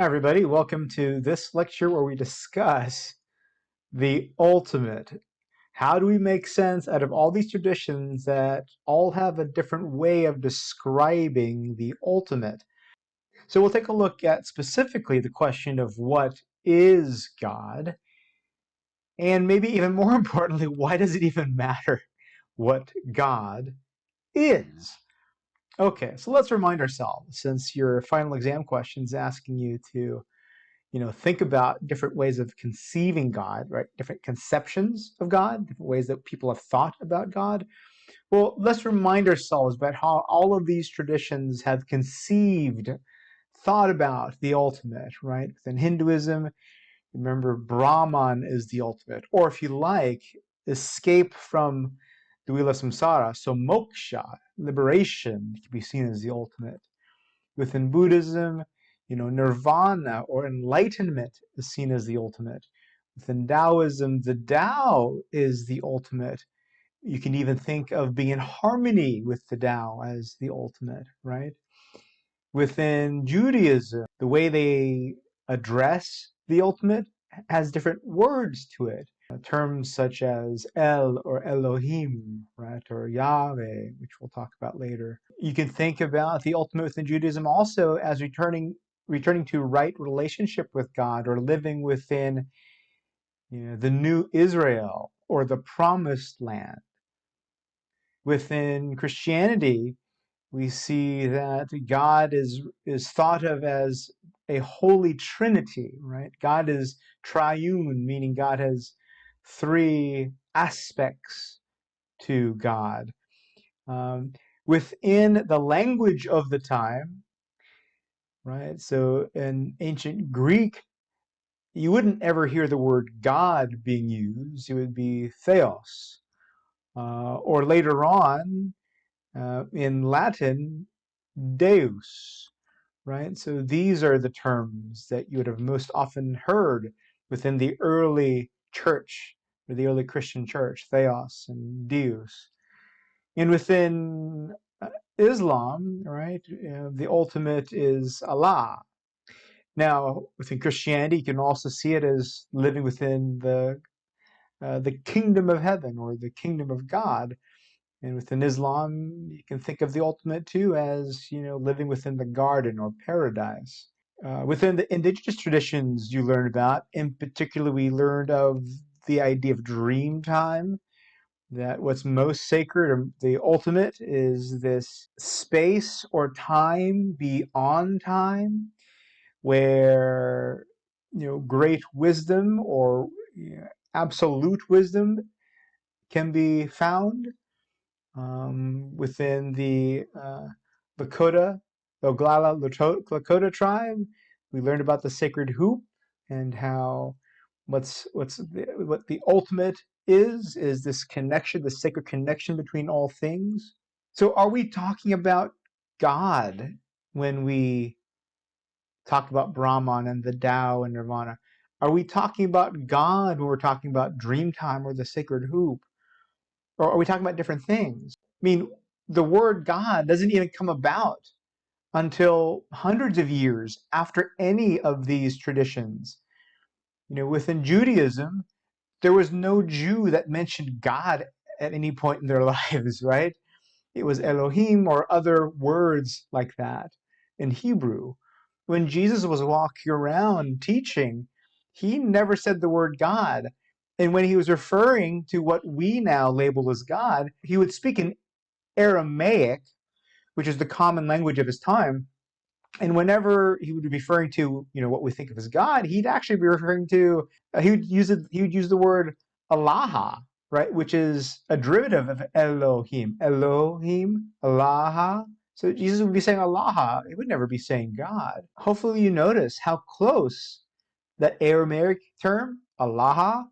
Hi everybody, welcome to this lecture where we discuss the ultimate. How do we make sense out of all these traditions that all have a different way of describing the ultimate? So we'll take a look at specifically the question of what is God, and maybe even more importantly, why does it even matter what God is? Okay, so let's remind ourselves, since your final exam question is asking you to think about different ways of conceiving God, right? Different conceptions of God, different ways that people have thought about God. Well, let's remind ourselves about how all of these traditions have conceived, thought about the ultimate, right? Within Hinduism, remember Brahman is the ultimate, or if you like, escape from the wheel of samsara. So moksha, liberation, can be seen as the ultimate. Within Buddhism, nirvana or enlightenment is seen as the ultimate. Within Taoism, the Tao is the ultimate. You can even think of being in harmony with the Tao as the ultimate, right? Within Judaism, the way they address the ultimate has different words to it. Terms such as El or Elohim, right, or Yahweh, which we'll talk about later. You can think about the ultimate within Judaism also as returning to right relationship with God, or living within the new Israel or the promised land. Within Christianity, we see that God is thought of as a holy trinity, right? God is triune, meaning God has three aspects to God. Within the language of the time, right? So in ancient Greek, you wouldn't ever hear the word God being used. It would be theos. Or later on, in Latin, deus, right? So these are the terms that you would have most often heard within the early church, or the early Christian church, theos and deus. And within Islam, right, the ultimate is Allah. Now, within Christianity, you can also see it as living within the kingdom of heaven, or the kingdom of God. And within Islam, you can think of the ultimate too as, living within the garden or paradise. Within the indigenous traditions you learn about, in particular, we learned of the idea of dream time, that what's most sacred or the ultimate is this space or time beyond time, where great wisdom or absolute wisdom can be found. Within the Lakota, the Oglala Lakota tribe, we learned about the sacred hoop, and how what the ultimate is this connection, the sacred connection between all things. So are we talking about God when we talk about Brahman and the Tao and nirvana? Are we talking about God when we're talking about Dreamtime or the sacred hoop? Or are we talking about different things? I mean, the word God doesn't even come about until hundreds of years after any of these traditions. Within Judaism, there was no Jew that mentioned God at any point in their lives, right? It was Elohim or other words like that in Hebrew. When Jesus was walking around teaching, he never said the word God. And when he was referring to what we now label as God, he would speak in Aramaic, which is the common language of his time. And whenever he would be referring to, what we think of as God, he'd actually be referring to, he would use the word Allah, right, which is a derivative of Elohim. Elohim, Allah. So Jesus would be saying Allah. He would never be saying God. Hopefully you notice how close that Aramaic term, Allah,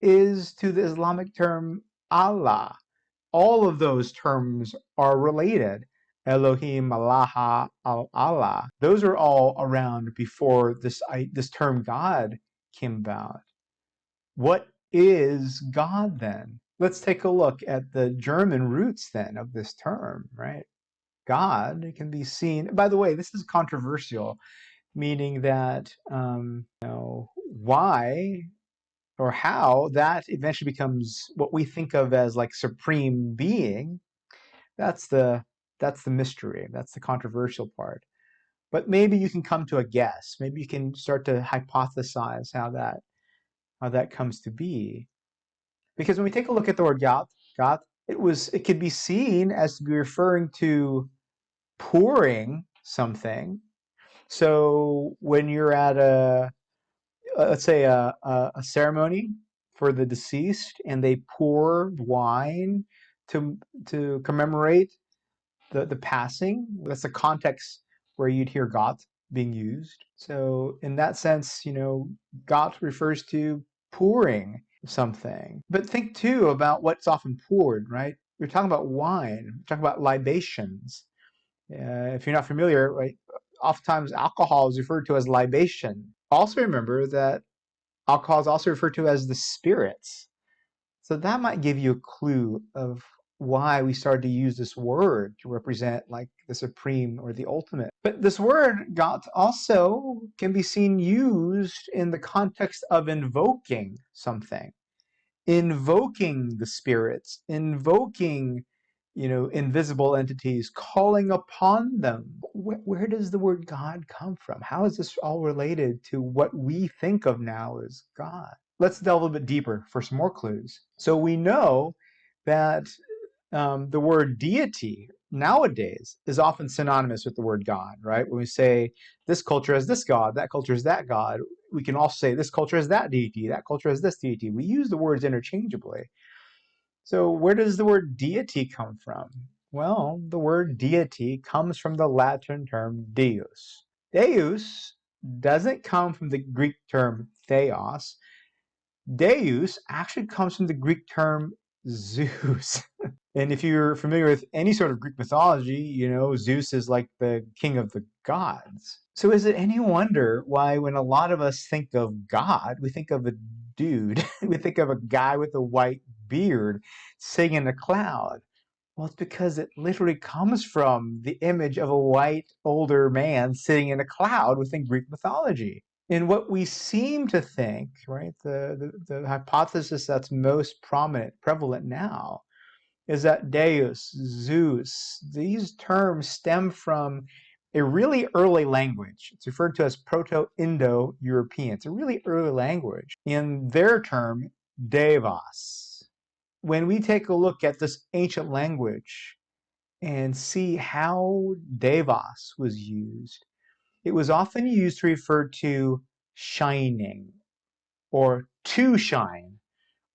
is to the Islamic term Allah. All of those terms are related. Elohim, Allah, Allah. Those are all around before this term God came about. What is God then? Let's take a look at the German roots then of this term, right? God can be seen. By the way, this is controversial. meaning that why or how that eventually becomes what we think of as like supreme being. That's the mystery. That's the controversial part. But maybe you can come to a guess. Maybe you can start to hypothesize how that comes to be. Because when we take a look at the word God, it could be seen as to be referring to pouring something. So when you're at let's say a ceremony for the deceased, and they pour wine to commemorate the passing, that's the context where you'd hear Gott being used. So in that sense, Gott refers to pouring something. But think too about what's often poured, right? We're talking about wine, we're talking about libations. If you're not familiar, right, oftentimes alcohol is referred to as libation. Also remember that alcohol is also referred to as the spirits. So that might give you a clue of why we started to use this word to represent like the supreme or the ultimate. But this word, Gott, also can be seen used in the context of invoking something. Invoking the spirits, invoking, invisible entities, calling upon them. Where does the word God come from? How is this all related to what we think of now as God? Let's delve a little bit deeper for some more clues. So we know that the word deity nowadays is often synonymous with the word God, right? When we say this culture has this God, that culture is that God, we can also say this culture has that deity, that culture has this deity. We use the words interchangeably. So where does the word deity come from? Well, the word deity comes from the Latin term deus. Deus doesn't come from the Greek term theos. Deus actually comes from the Greek term Zeus. And if you're familiar with any sort of Greek mythology, Zeus is like the king of the gods. So is it any wonder why when a lot of us think of God, we think of a dude, we think of a guy with a white beard sitting in a cloud? Well, it's because it literally comes from the image of a white older man sitting in a cloud within Greek mythology. And what we seem to think, right, the hypothesis that's most prevalent now, is that Deus, Zeus, these terms stem from a really early language. It's referred to as Proto-Indo-European. It's a really early language. In their term, Devas. When we take a look at this ancient language and see how Devas was used, it was often used to refer to shining, or to shine,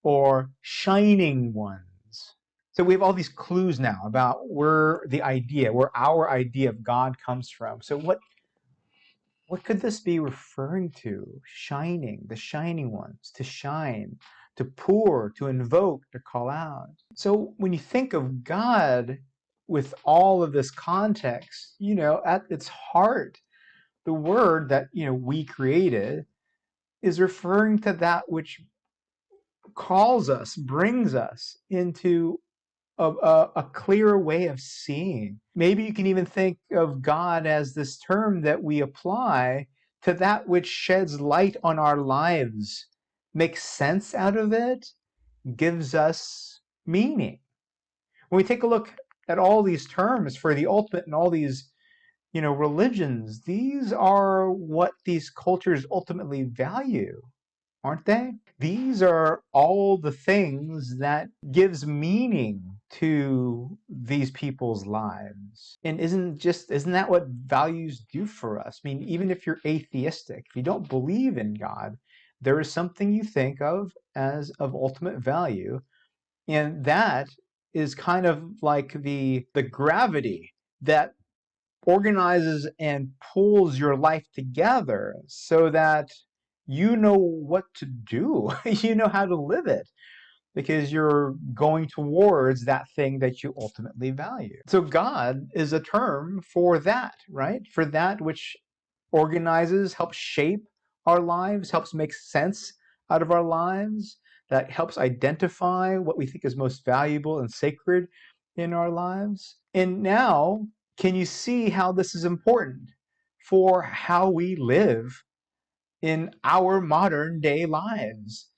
or shining ones. So we have all these clues now about where our idea of God comes from. So what could this be referring to? Shining, the shining ones, to shine, to pour, to invoke, to call out. So when you think of God with all of this context, at its heart, the word that we created is referring to that which calls us, brings us into a clearer way of seeing. Maybe you can even think of God as this term that we apply to that which sheds light on our lives, makes sense out of it, gives us meaning. When we take a look at all these terms for the ultimate and all these religions, these are what these cultures ultimately value, aren't they? These are all the things that gives meaning to these people's lives. And isn't that what values do for us? I mean, even if you're atheistic, if you don't believe in God, there is something you think of as of ultimate value, and that is kind of like the gravity that organizes and pulls your life together so that you know what to do. You know how to live it because you're going towards that thing that you ultimately value. So God is a term for that, right? For that which organizes, helps shape our lives, helps make sense out of our lives, that helps identify what we think is most valuable and sacred in our lives. And now, can you see how this is important for how we live in our modern day lives,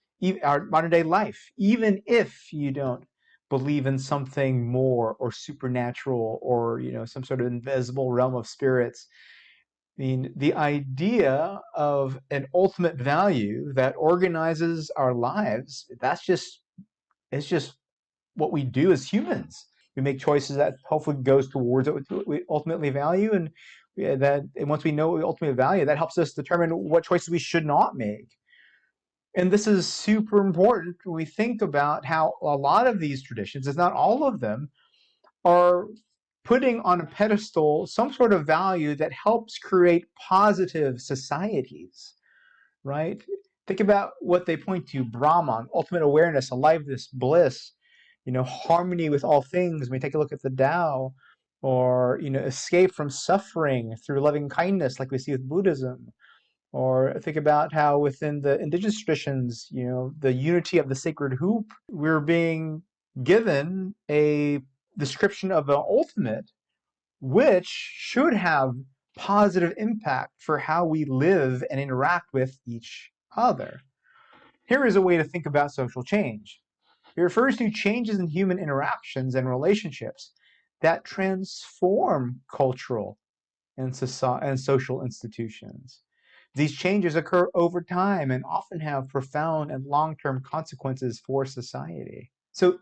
our modern day life, even if you don't believe in something more or supernatural or, some sort of invisible realm of spirits. I mean, the idea of an ultimate value that organizes our lives, it's just what we do as humans. We make choices that hopefully goes towards what we ultimately value, and once we know what we ultimately value, that helps us determine what choices we should not make. And this is super important when we think about how a lot of these traditions, if not all of them, are putting on a pedestal some sort of value that helps create positive societies, right? Think about what they point to: Brahman, ultimate awareness, aliveness, bliss, harmony with all things. When we take a look at the Tao, or escape from suffering through loving kindness, like we see with Buddhism. Or think about how within the indigenous traditions, the unity of the sacred hoop, we're being given a description of the ultimate, which should have positive impact for how we live and interact with each other. Here is a way to think about social change. It refers to changes in human interactions and relationships that transform cultural and social institutions. These changes occur over time and often have profound and long-term consequences for society. So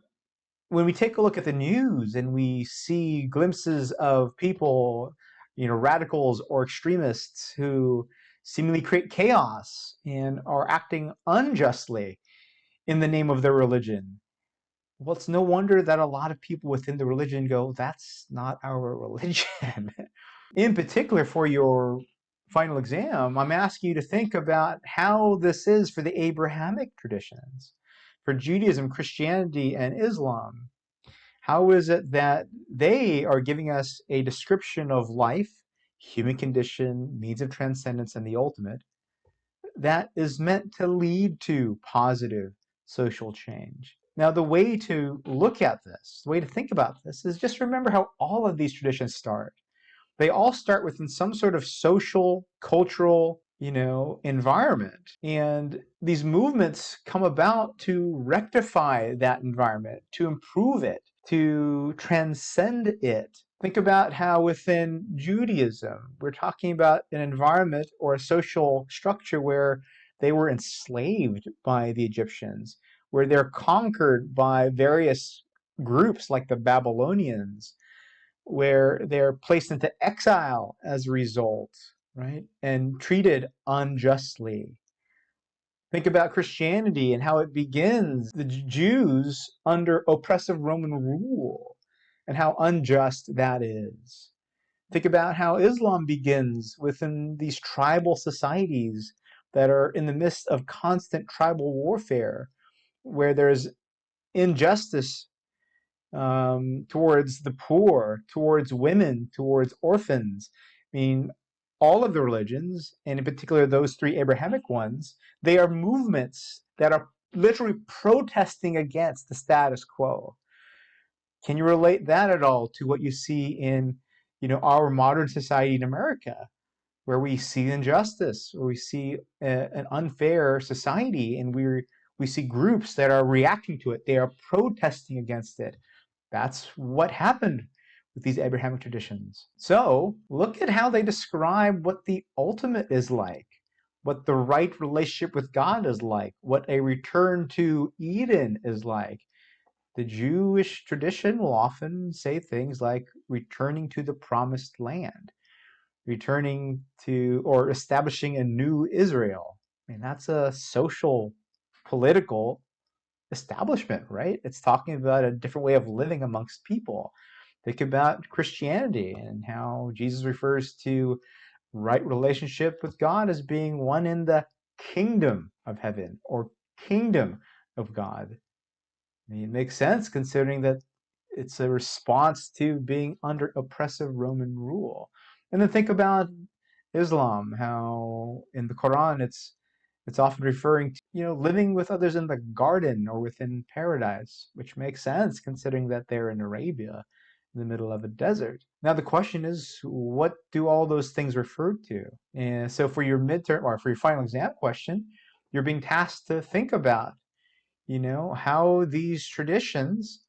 when we take a look at the news and we see glimpses of people, radicals or extremists who seemingly create chaos and are acting unjustly in the name of their religion, well, it's no wonder that a lot of people within the religion go, that's not our religion. In particular, for your final exam, I'm asking you to think about how this is for the Abrahamic traditions, for Judaism, Christianity, and Islam. How is it that they are giving us a description of life, human condition, means of transcendence, and the ultimate, that is meant to lead to positive social change? Now, the way to look at this, the way to think about this, is just remember how all of these traditions start. They all start within some sort of social, cultural, environment. And these movements come about to rectify that environment, to improve it, to transcend it. Think about how within Judaism, we're talking about an environment or a social structure where they were enslaved by the Egyptians, where they're conquered by various groups like the Babylonians, where they're placed into exile as a result, right? And treated unjustly. Think about Christianity and how it begins, the Jews under oppressive Roman rule, and how unjust that is. Think about how Islam begins within these tribal societies that are in the midst of constant tribal warfare, where there's injustice towards the poor, towards women, towards orphans. I mean, all of the religions, and in particular those three Abrahamic ones, they are movements that are literally protesting against the status quo. Can you relate that at all to what you see in, our modern society in America, where we see injustice, where we see an unfair society, and we see groups that are reacting to it. They are protesting against it. That's what happened with these Abrahamic traditions. So look at how they describe what the ultimate is like, what the right relationship with God is like, what a return to Eden is like. The Jewish tradition will often say things like returning to the promised land, returning to or establishing a new Israel. I mean, that's a social, political establishment, right? It's talking about a different way of living amongst people. Think about Christianity and how Jesus refers to right relationship with God as being one in the kingdom of heaven or kingdom of God. I mean, it makes sense considering that it's a response to being under oppressive Roman rule. And then think about Islam, how in the Quran it's often referring to, living with others in the garden or within paradise, which makes sense considering that they're in Arabia, in the middle of a desert. Now the question is, what do all those things refer to? And so for your midterm or for your final exam question, you're being tasked to think about, how these traditions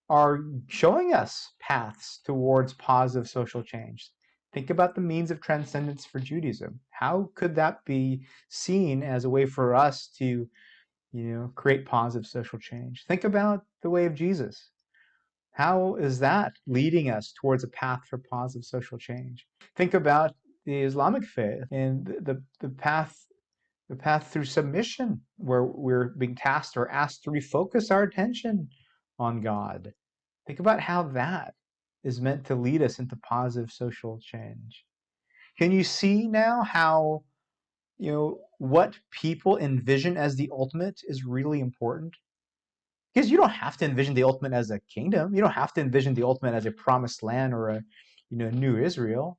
are showing us paths towards positive social change. Think about the means of transcendence for Judaism. How could that be seen as a way for us to, create positive social change? Think about the way of Jesus. How is that leading us towards a path for positive social change? Think about the Islamic faith and the path through submission, where we're being tasked or asked to refocus our attention on God. Think about how that is meant to lead us into positive social change. Can you see now how, what people envision as the ultimate is really important? Because you don't have to envision the ultimate as a kingdom. You don't have to envision the ultimate as a promised land or a, new Israel.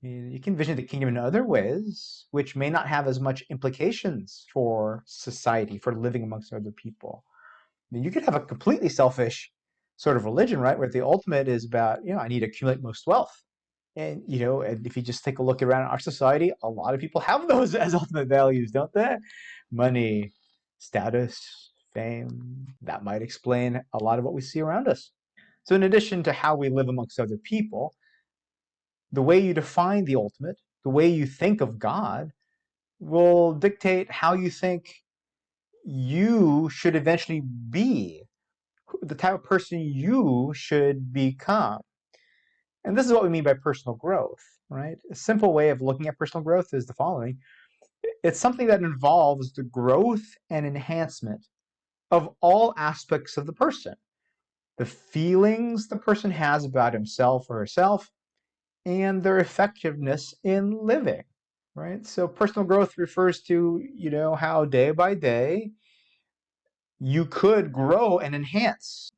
You can envision the kingdom in other ways, which may not have as much implications for society, for living amongst other people. I mean, you could have a completely selfish sort of religion, right, where the ultimate is about, I need to accumulate most wealth. And, and if you just take a look around our society, a lot of people have those as ultimate values, don't they? Money, status, fame. That might explain a lot of what we see around us. So in addition to how we live amongst other people, the way you define the ultimate, the way you think of God, will dictate how you think you should eventually be, the type of person you should become. And this is what we mean by personal growth, right? A simple way of looking at personal growth is the following. It's something that involves the growth and enhancement of all aspects of the person. The feelings the person has about himself or herself, and their effectiveness in living, right? So personal growth refers to, how day by day you could grow and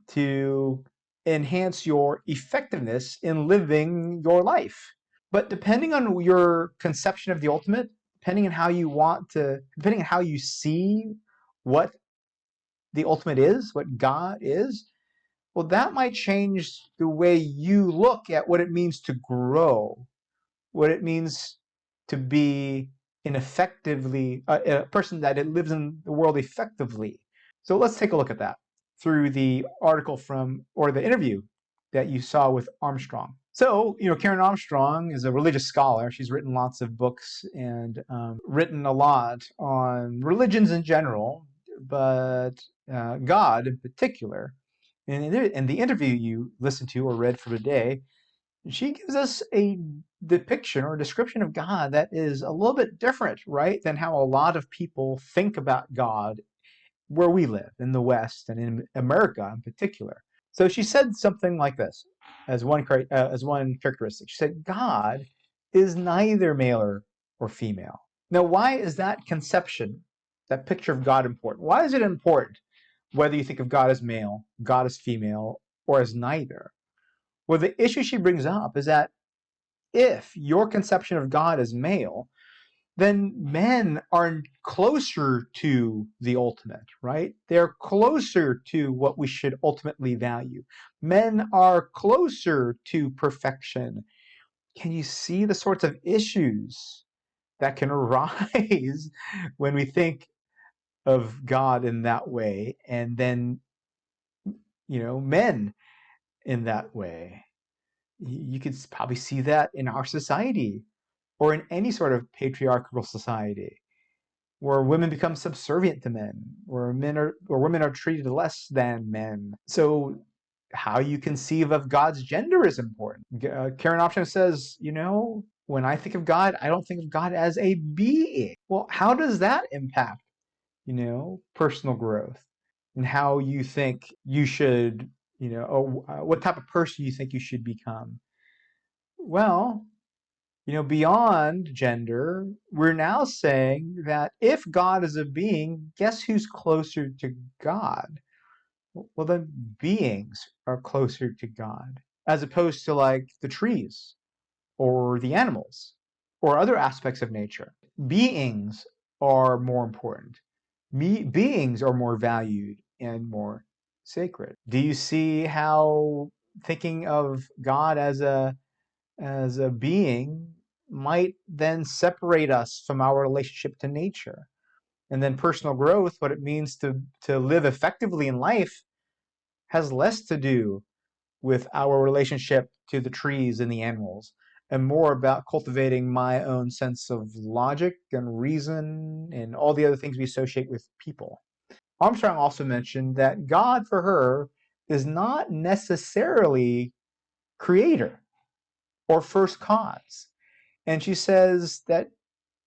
to enhance your effectiveness in living your life. But depending on your conception of the ultimate, depending on how you see what the ultimate is, what God is, well, that might change the way you look at what it means to grow, what it means to be a person that lives in the world effectively. So let's take a look at that through the article or the interview that you saw with Armstrong. So, Karen Armstrong is a religious scholar. She's written lots of books and written a lot on religions in general, but God in particular. And in the interview you listened to or read for today, she gives us a depiction or a description of God that is a little bit different, right, than how a lot of people think about God where we live in the West and in America in particular. So she said something like this as one characteristic. She said, God is neither male or female. Now, why is that conception, that picture of God important? Why is it important whether you think of God as male, God as female, or as neither? Well, the issue she brings up is that if your conception of God is male, then men are closer to the ultimate, right? They're closer to what we should ultimately value. Men are closer to perfection. Can you see the sorts of issues that can arise when we think of God in that way, and then, men in that way? You could probably see that in our society or in any sort of patriarchal society where women become subservient to men, where women are treated less than men. So how you conceive of God's gender is important. Karen Armstrong says, when I think of God, I don't think of God as a being. Well, how does that impact, personal growth and how you think you should, what type of person you think you should become? Well, beyond gender, we're now saying that if God is a being, guess who's closer to God? Well, then beings are closer to God, as opposed to like the trees or the animals or other aspects of nature. Beings are more important. Beings are more valued and more sacred. Do you see how thinking of God as a as a being might then separate us from our relationship to nature. And then personal growth, what it means to live effectively in life, has less to do with our relationship to the trees and the animals, and more about cultivating my own sense of logic and reason and all the other things we associate with people. Armstrong also mentioned that God for her is not necessarily creator or first cause. And she says that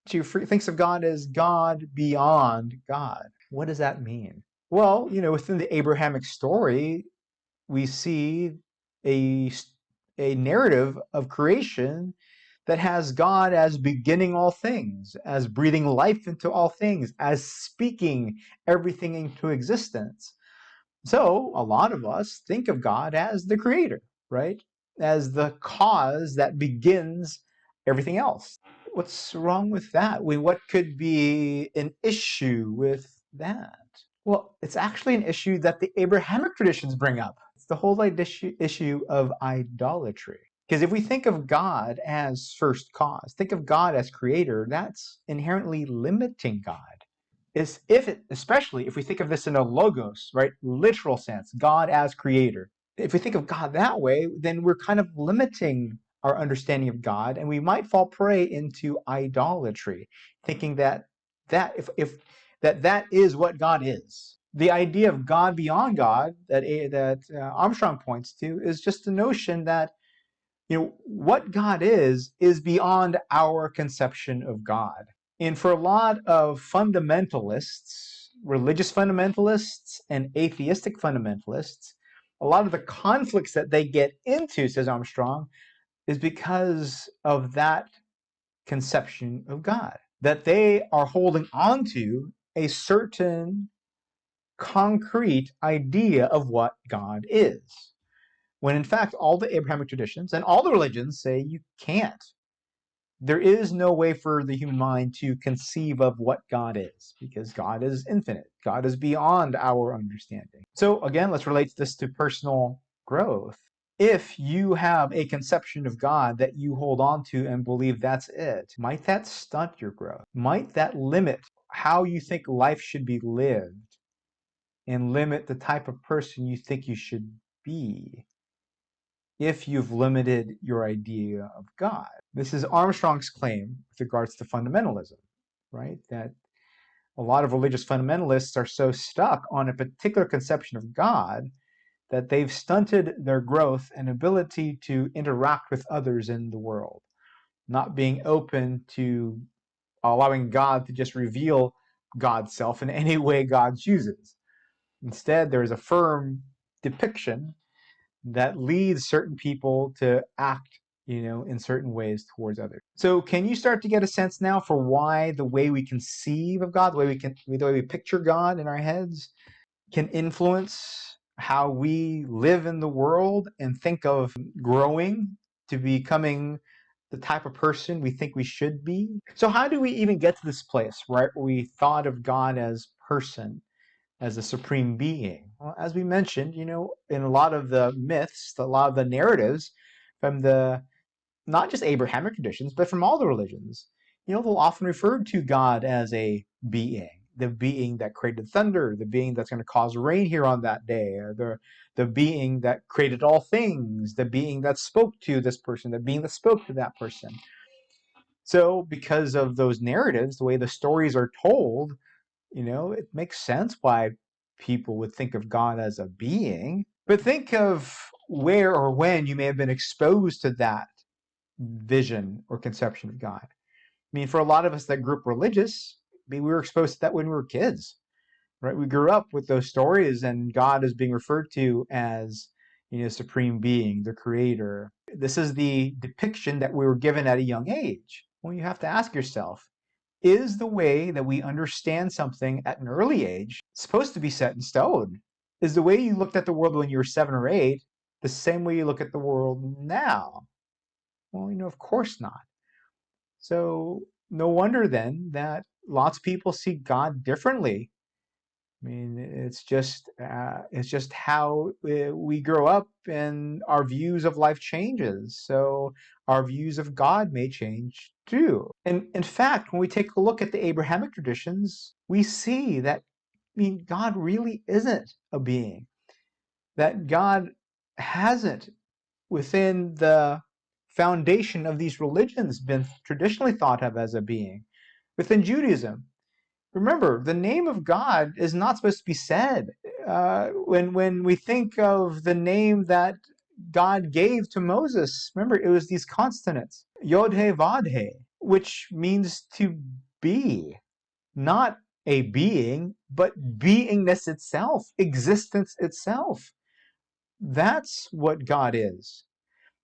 she thinks of God as God beyond God. What does that mean? Well, within the Abrahamic story, we see a, a narrative of creation that has God as beginning all things, as breathing life into all things, as speaking everything into existence. So a lot of us think of God as the creator, right? As the cause that begins everything else. What's wrong with that? What could be an issue with that? Well, it's actually an issue that the Abrahamic traditions bring up. It's the whole issue of idolatry. Because if we think of God as first cause, think of God as creator, that's inherently limiting God. Especially if we think of this in a logos, right, literal sense, God as creator. If we think of God that way, then we're kind of limiting our understanding of God, and we might fall prey into idolatry, thinking that is what God is. The idea of God beyond God that Armstrong points to is just the notion that what God is beyond our conception of God. And for a lot of fundamentalists, religious fundamentalists and atheistic fundamentalists, a lot of the conflicts that they get into, says Armstrong, is because of that conception of God, that they are holding on to a certain concrete idea of what God is. When in fact, all the Abrahamic traditions and all the religions say you can't. There is no way for the human mind to conceive of what God is, because God is infinite. God is beyond our understanding. So again, let's relate this to personal growth. If you have a conception of God that you hold on to and believe that's it, might that stunt your growth? Might that limit how you think life should be lived and limit the type of person you think you should be if you've limited your idea of God? This is Armstrong's claim with regards to fundamentalism, right? That a lot of religious fundamentalists are so stuck on a particular conception of God that they've stunted their growth and ability to interact with others in the world, not being open to allowing God to just reveal God's self in any way God chooses. Instead, there is a firm depiction that leads certain people to act, in certain ways towards others. So can you start to get a sense now for why the way we conceive of God, the way we picture God in our heads, can influence how we live in the world and think of growing to becoming the type of person we think we should be? So how do we even get to this place, right, where we thought of God as person, as a supreme being? Well, as we mentioned, in a lot of the myths, a lot of the narratives from the not just Abrahamic traditions, but from all the religions, they'll often refer to God as a being, the being that created thunder, the being that's going to cause rain here on that day, or the being that created all things, the being that spoke to this person, the being that spoke to that person. So because of those narratives, the way the stories are told, it makes sense why people would think of God as a being. But think of where or when you may have been exposed to that vision or conception of God. I mean, for a lot of us that grew up religious, we were exposed to that when we were kids, right? We grew up with those stories, and God is being referred to as, supreme being, the creator. This is the depiction that we were given at a young age. Well, you have to ask yourself, is the way that we understand something at an early age supposed to be set in stone? Is the way you looked at the world when you were 7 or 8 the same way you look at the world now? Well, of course not. So no wonder then that lots of people see God differently. mean, it's just how we grow up and our views of life changes. So our views of God may change too. And in fact, when we take a look at the Abrahamic traditions, we see that, I mean, God really isn't a being. That God hasn't, within the foundation of these religions, been traditionally thought of as a being. Within Judaism, remember, the name of God is not supposed to be said. When we think of the name that God gave to Moses, remember, it was these consonants, Yod He Vav He, which means to be, not a being, but beingness itself, existence itself. That's what God is.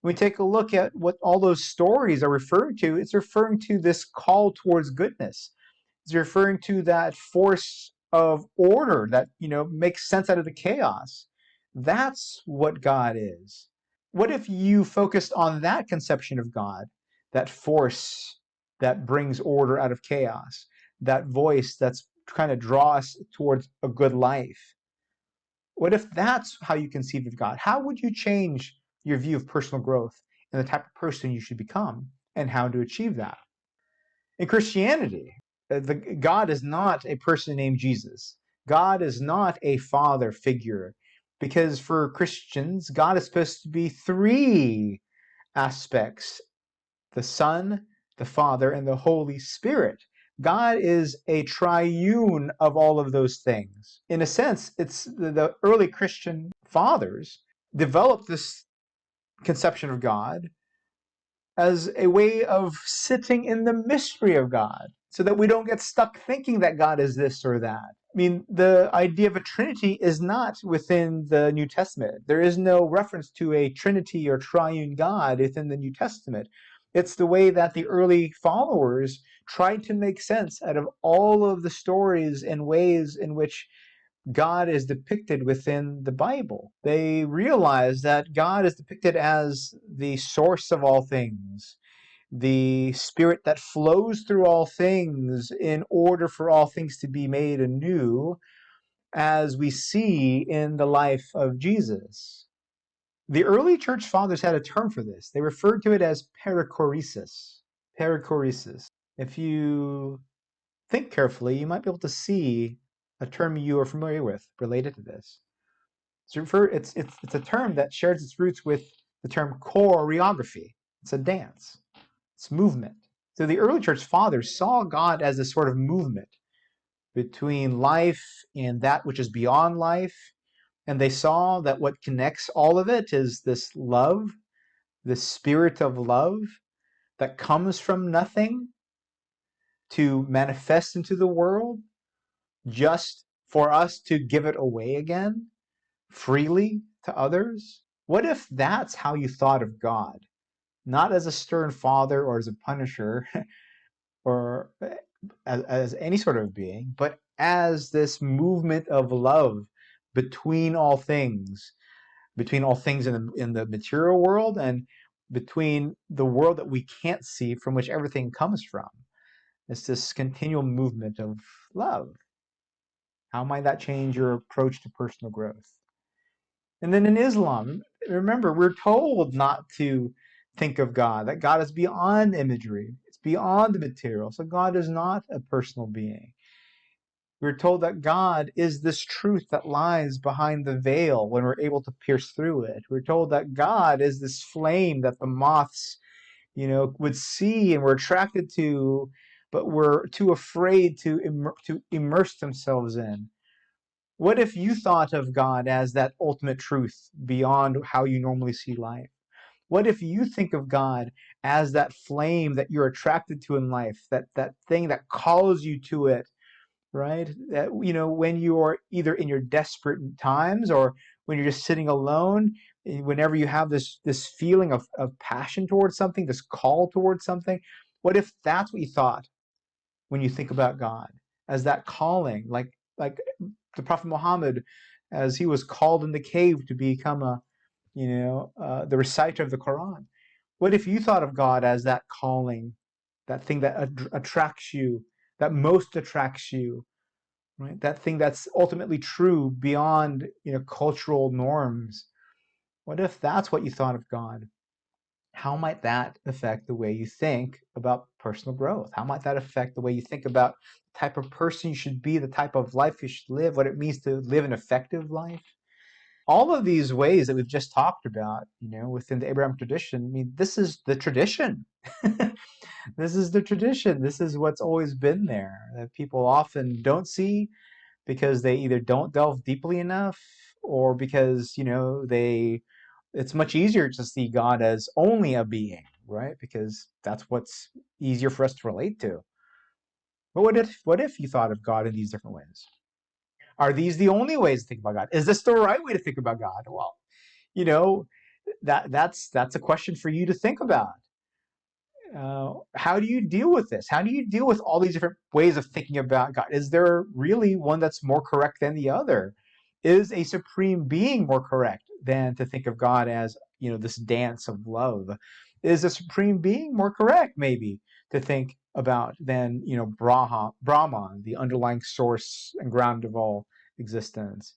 When we take a look at what all those stories are referring to, it's referring to this call towards goodness. It's referring to that force of order that, makes sense out of the chaos. That's what God is. What if you focused on that conception of God, that force that brings order out of chaos, that voice that's trying to draw us towards a good life? What if that's how you conceive of God? How would you change your view of personal growth and the type of person you should become and how to achieve that? In Christianity, God is not a person named Jesus. God is not a father figure, because for Christians, God is supposed to be three aspects: the Son, the Father, and the Holy Spirit. God is a triune of all of those things. In a sense, it's the early Christian fathers developed this conception of God as a way of sitting in the mystery of God, so that we don't get stuck thinking that God is this or that. I mean, the idea of a Trinity is not within the New Testament. There is no reference to a Trinity or triune God within the New Testament. It's the way that the early followers tried to make sense out of all of the stories and ways in which God is depicted within the Bible. They realize that God is depicted as the source of all things, the spirit that flows through all things in order for all things to be made anew, as we see in the life of Jesus. The early church fathers had a term for this. They referred to it as perichoresis. Perichoresis. If you think carefully, you might be able to see a term you are familiar with related to this. It's a term that shares its roots with the term choreography. It's a dance. It's movement. So the early church fathers saw God as a sort of movement between life and that which is beyond life. And they saw that what connects all of it is this love, this spirit of love that comes from nothing to manifest into the world, just for us to give it away again freely to others. What if that's how you thought of God? Not as a stern father or as a punisher or as any sort of being, but as this movement of love between all things in the material world and between the world that we can't see, from which everything comes from. It's this continual movement of love. How might that change your approach to personal growth? And then in Islam, remember, we're told not to think of God, that God is beyond imagery, it's beyond the material. So God is not a personal being. We're told that God is this truth that lies behind the veil when we're able to pierce through it. We're told that God is this flame that the moths, would see and were attracted to, but were too afraid to immerse themselves in. What if you thought of God as that ultimate truth beyond how you normally see life? What if you think of God as that flame that you're attracted to in life, that thing that calls you to it, right? That, when you are either in your desperate times or when you're just sitting alone, whenever you have this feeling of passion towards something, this call towards something, what if that's what you thought when you think about God, as that calling, like the Prophet Muhammad, as he was called in the cave to become the reciter of the Quran? What if you thought of God as that calling, that thing that attracts you, that most attracts you, right? That thing that's ultimately true beyond, cultural norms. What if that's what you thought of God? How might that affect the way you think about personal growth? How might that affect the way you think about the type of person you should be, the type of life you should live, what it means to live an effective life? All of these ways that we've just talked about, within the Abrahamic tradition, I mean, this is the tradition. This is the tradition. This is what's always been there that people often don't see because they either don't delve deeply enough or because, it's much easier to see God as only a being, right? Because that's what's easier for us to relate to. But what if you thought of God in these different ways? Are these the only ways to think about God? Is this the right way to think about God? Well, you know, that's a question for you to think about. How do you deal with this? How do you deal with all these different ways of thinking about God? Is there really one that's more correct than the other? Is a supreme being more correct than to think of God as, this dance of love? Is a supreme being more correct, maybe, to think about than, Brahman, the underlying source and ground of all existence?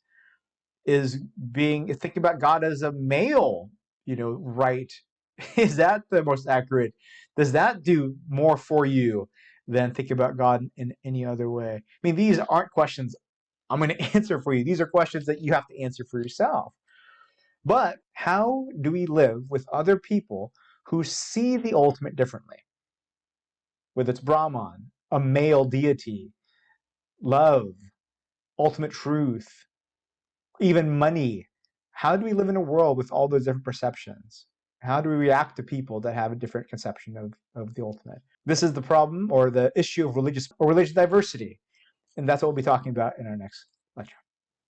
Is being thinking about God as a male, right? Is that the most accurate? Does that do more for you than thinking about God in any other way? I mean, these aren't questions I'm going to answer for you. These are questions that you have to answer for yourself. But how do we live with other people who see the ultimate differently? Whether it's Brahman, a male deity, love, ultimate truth, even money. How do we live in a world with all those different perceptions? How do we react to people that have a different conception of the ultimate? This is the problem or the issue of religious diversity. And that's what we'll be talking about in our next